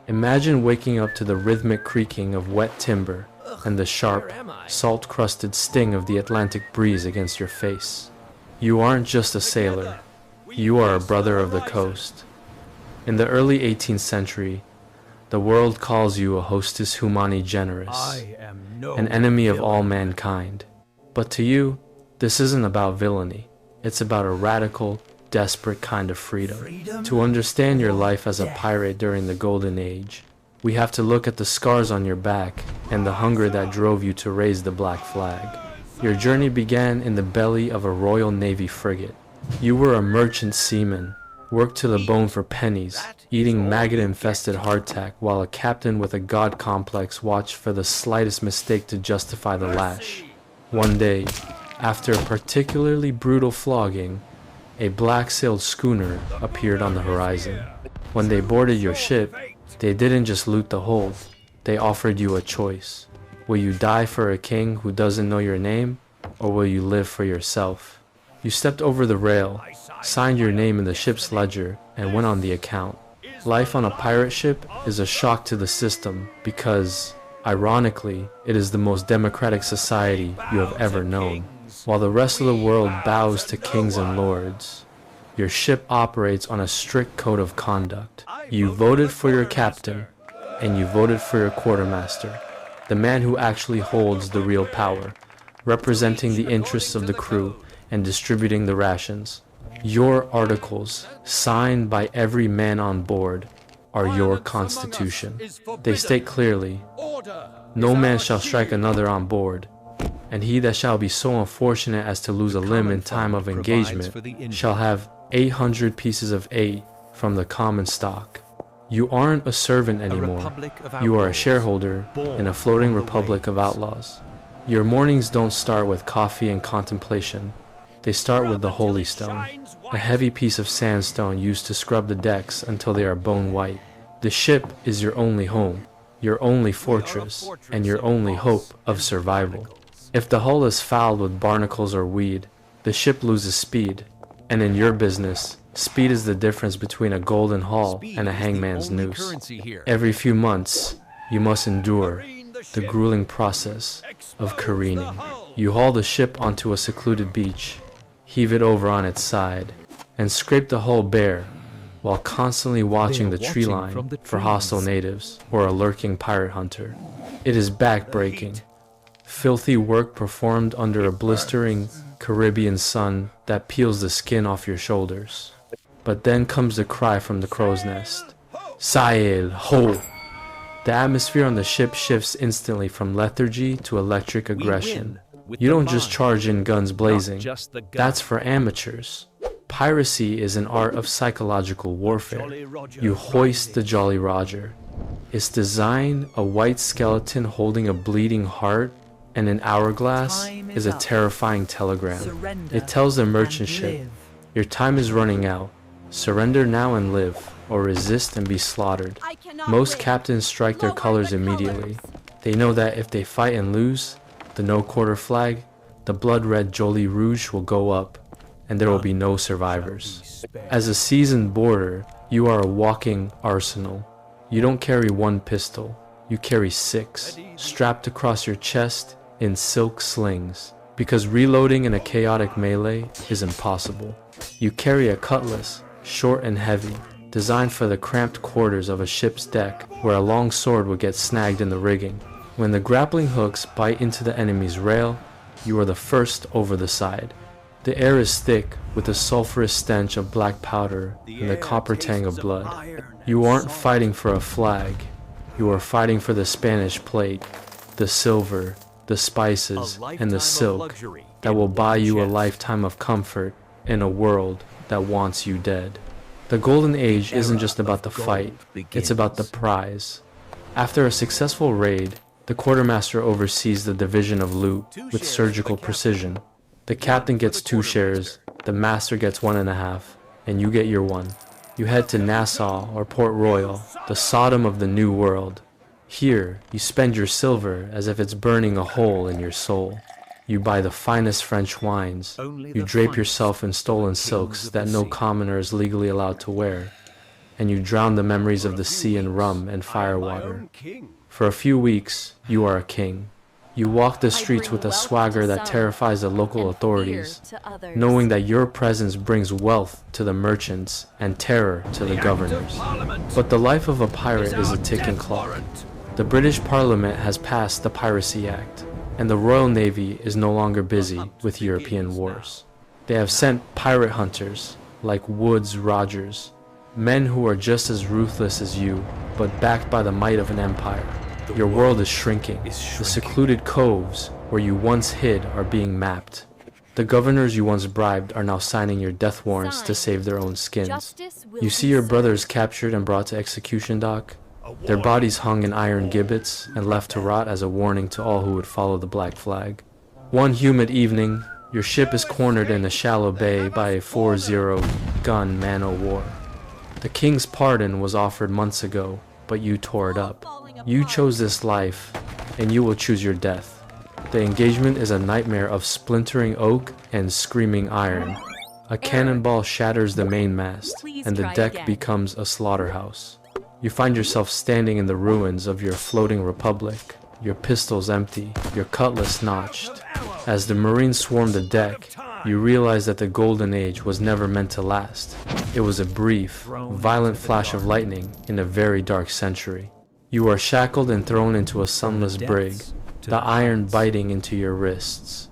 Imagine waking up to the rhythmic creaking of wet timber and the sharp, salt-crusted sting of the Atlantic breeze against your face. You aren't just a sailor, you are a brother of the coast. In the early 18th century, the world calls you a hostis humani generis, an enemy of all mankind. But to you, this isn't about villainy. It's about a radical, desperate kind of freedom. To understand your life as a pirate during the Golden Age, we have to look at the scars on your back and the hunger that drove you to raise the black flag. Your journey began in the belly of a Royal Navy frigate. You were a merchant seaman, worked to the bone for pennies, eating maggot-infested hardtack while a captain with a god complex watched for the slightest mistake to justify the lash. One day, after a particularly brutal flogging, a black-sailed schooner appeared on the horizon. When they boarded your ship, they didn't just loot the hold, they offered you a choice. Will you die for a king who doesn't know your name, or will you live for yourself? You stepped over the rail, signed your name in the ship's ledger, and went on the account. Life on a pirate ship is a shock to the system because, ironically, it is the most democratic society you have ever known. While the rest of the world bows to kings and lords, your ship operates on a strict code of conduct. You voted for your captain, and you voted for your quartermaster, the man who actually holds the real power, representing the interests of the crew and distributing the rations. Your articles, signed by every man on board, are your constitution. They state clearly, no man shall strike another on board, and he that shall be so unfortunate as to lose a limb in time of engagement shall have 800 pieces of 8 from the common stock. You aren't a servant anymore. You are a shareholder in a floating republic of outlaws. Your mornings don't start with coffee and contemplation. They start with the holy stone, a heavy piece of sandstone used to scrub the decks until they are bone white. The ship is your only home, your only fortress, and your only hope of survival. If the hull is fouled with barnacles or weed, the ship loses speed, and in your business, speed is the difference between a golden hull and a hangman's noose. Every few months, you must endure the grueling process of careening. You haul the ship onto a secluded beach, heave it over on its side, and scrape the hull bare while constantly watching the tree line for hostile natives or a lurking pirate hunter. It is back-breaking, filthy work performed under a blistering Caribbean sun that peels the skin off your shoulders. But then comes the cry from the crow's nest. Sail, ho! The atmosphere on the ship shifts instantly from lethargy to electric aggression. You don't just charge in guns blazing. That's for amateurs. Piracy is an art of psychological warfare. You hoist the Jolly Roger. Its design, a white skeleton holding a bleeding heart, and an hourglass, is a terrifying telegram. It tells the merchant ship, your time is running out. Surrender now and live, or resist and be slaughtered. Most captains strike their colors immediately. They know that if they fight and lose, the no-quarter flag, the blood-red Jolly Rouge will go up, and there will be no survivors. As a seasoned boarder, you are a walking arsenal. You don't carry one pistol, you carry 6, strapped across your chest in silk slings, because reloading in a chaotic melee is impossible. You carry a cutlass, short and heavy, designed for the cramped quarters of a ship's deck where a long sword would get snagged in the rigging. When the grappling hooks bite into the enemy's rail, you are the first over the side. The air is thick with the sulphurous stench of black powder and the copper tang of blood. You aren't fighting for a flag, you are fighting for the Spanish plate, the silver, the spices, and the silk that will buy you a lifetime of comfort in a world that wants you dead. The Golden Age isn't just about the fight, it's about the prize. After a successful raid, the quartermaster oversees the division of loot with surgical precision. The captain gets 2 shares, the master gets 1.5, and you get your 1. You head to Nassau or Port Royal, the Sodom of the New World. Here, you spend your silver as if it's burning a hole in your soul. You buy the finest French wines. You drape yourself in stolen silks that no commoner is legally allowed to wear. and you drown the memories of the sea in rum and firewater. For a few weeks, you are a king. You walk the streets with a swagger that terrifies the local authorities, knowing that your presence brings wealth to the merchants and terror to the governors. But the life of a pirate is a ticking clock. The British Parliament has passed the Piracy Act, and the Royal Navy is no longer busy with European wars. They have sent pirate hunters like Woodes Rogers, men who are just as ruthless as you, but backed by the might of an empire. Your world is shrinking. The secluded coves where you once hid are being mapped. The governors you once bribed are now signing your death warrants to save their own skins. You see your brothers captured and brought to execution dock, their bodies hung in iron gibbets and left to rot as a warning to all who would follow the black flag. One humid evening, your ship is cornered in a shallow bay by a 40 gun man-o-war. The king's pardon was offered months ago, but you tore it up. You chose this life, and you will choose your death. The engagement is a nightmare of splintering oak and screaming iron. A cannonball shatters the mainmast, and the deck becomes a slaughterhouse. You find yourself standing in the ruins of your floating republic, your pistols empty, your cutlass notched. As the Marines swarm the deck, you realize that the Golden Age was never meant to last. It was a brief, violent flash of lightning in a very dark century. You are shackled and thrown into a sunless brig, the iron biting into your wrists.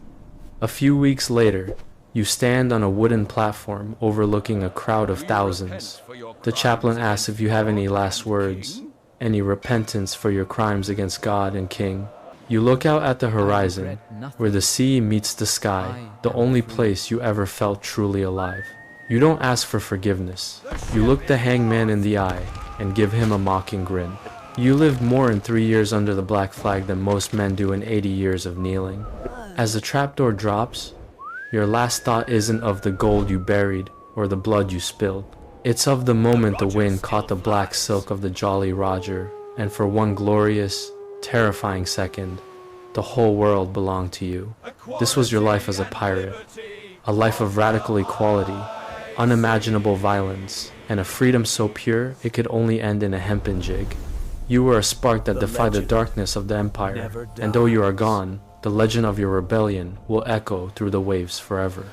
A few weeks later, you stand on a wooden platform overlooking a crowd of thousands. The chaplain asks if you have any last words, any repentance for your crimes against God and King. You look out at the horizon, where the sea meets the sky, the only place you ever felt truly alive. You don't ask for forgiveness. You look the hangman in the eye and give him a mocking grin. You lived more in 3 years under the black flag than most men do in 80 years of kneeling. As the trapdoor drops, your last thought isn't of the gold you buried or the blood you spilled. It's of the moment the wind caught the black silk of the Jolly Roger, and for one glorious, terrifying second, the whole world belonged to you. This was your life as a pirate, a life of radical equality, unimaginable violence, and a freedom so pure it could only end in a hempen jig. You were a spark that defied the darkness of the empire, and though you are gone, the legend of your rebellion will echo through the waves forever.